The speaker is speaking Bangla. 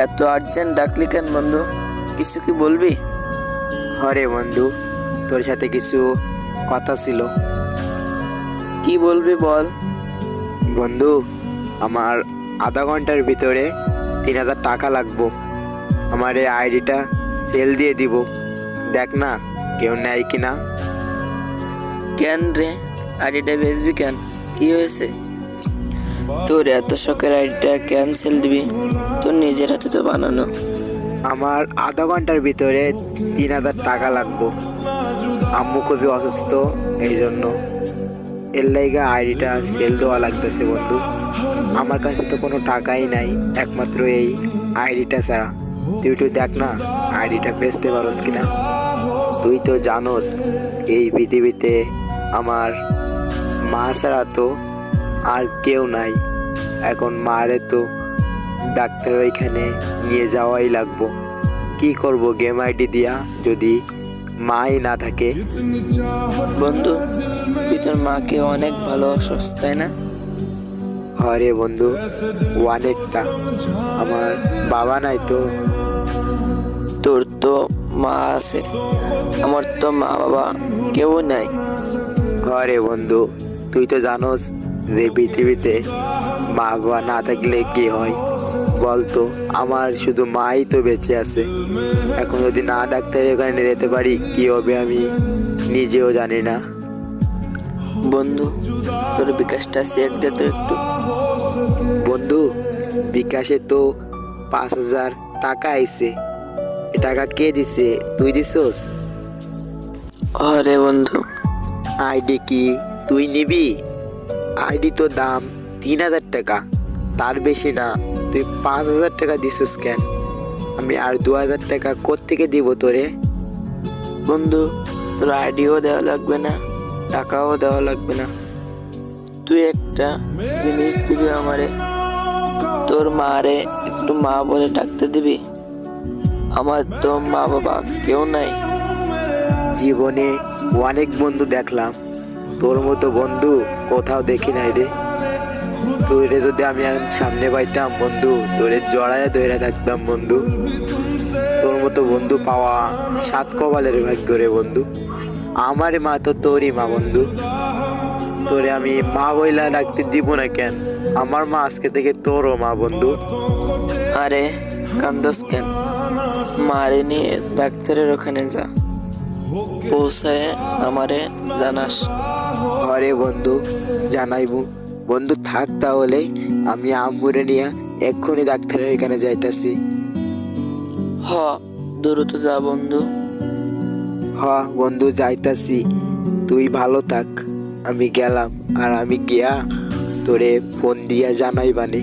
এত আর্জেন্ট ডাকলি কেন বন্ধু? কিছু কি বলবি? হরে বন্ধু, তোর সাথে কিছু কথা ছিল। কি বলবি বল। বন্ধু, আমার আধা ঘন্টার ভিতরে 3,000 টাকা লাগবো। আমার এই আইডিটা সেল দিয়ে দিব, দেখ না কেউ নেয় কিনা। কেন রে, আইডিটা বেচবি কেন? কি হয়েছে? তোর এত শখের আইডিটা ক্যান্সেল দিবি? তোর নিজের হাতে তো বানানো। আমার আধা ঘন্টার ভিতরে 3,000 টাকা লাগবো। আম্মু খুবই অসুস্থ, এই জন্য এর লাইগা আইডিটা সেল দেওয়া লাগতেছে বন্ধু। আমার কাছে তো কোনো টাকাই নাই, একমাত্র এই আইডিটা ছাড়া। তুই একটু দেখ না আইডিটা বেচতে পারোস কিনা। তুই তো জানোস এই পৃথিবীতে আমার মা ছাড়া তো আর কেউ নাই। এখন মারে তো ডাক্তার ওইখানে নিয়ে যাওয়াই লাগবো। কি করব গেম আইডি দিয়া যদি মাই না থাকে? বন্ধু, তুই তোর মাকে অনেক ভালোবাসস তাই না? হরে বন্ধু, অনেকটা। আমার বাবা নাই তো। তোর তো মা আছে, আমার তো মা বাবা কেউ নাই। হরে বন্ধু, তুই তো জানোস যে পৃথিবীতে মা বাবা না থাকলে কি হয় বলতো? আমার শুধু মাই তো বেঁচে আছে। এখন যদি না ডাক্তারের ওখানে নিয়ে যেতে পারি কি হবে আমি নিজেও জানি না। বন্ধু, তোর বিকাশটা চেক দে তো একটু। বন্ধু, বিকাশে তো 5,000 টাকা আইছে। এ টাকা কে দিছে? তুই দিছোস? আরে বন্ধু, আইডি কি তুই নিবি? আইডি তো দাম 3,000 টাকা, তার বেশি না। তুই 5,000 টাকা দিছিস কেন? আমি আর 2,000 টাকা কোত্থেকে দিব তোরে? বন্ধু, তোর আইডিও দেওয়া লাগবে না, টাকাও দেওয়া লাগবে না। তুই একটা জিনিস দিবি আমারে, তোর মারে একটু মা বলে ডাকতে দিবি। আমার তো মা বাবা কেউ নাই। জীবনে অনেক বন্ধু দেখলাম, তোর মতো বন্ধু কোথাও দেখি নাই রে। তোরে যদি আমি এখন সামনে পাইতাম বন্ধু, তোরে জড়ায় ধরে থাকতাম বন্ধু। তোর মতো বন্ধু পাওয়া 7 কপালের ভাগ্য রে বন্ধু। আমার মা তো তোরই মা বন্ধু, তোরে আমি মা বইলা ডাকতে দিব না কেন? আমার মা আজকে থেকে তোরও মা বন্ধু। আরে কান্দস কেন? মারে নিয়ে ডাক্তারের ওখানে যা, পৌঁছায় আমারে জানাস। আরে বন্ধু, জানাইবো বন্ধু। থাক তাহলে, আমি আম্মুরে নিয়ে এক্ষুনি ডাক্তারের এখানে যাইতাছি। হ, দ্রুত যা বন্ধু। হ বন্ধু, যাইতাছি। তুই ভালো থাক, আমি গেলাম। আর আমি গিয়া তোরে ফোন দিয়া জানাই বানে।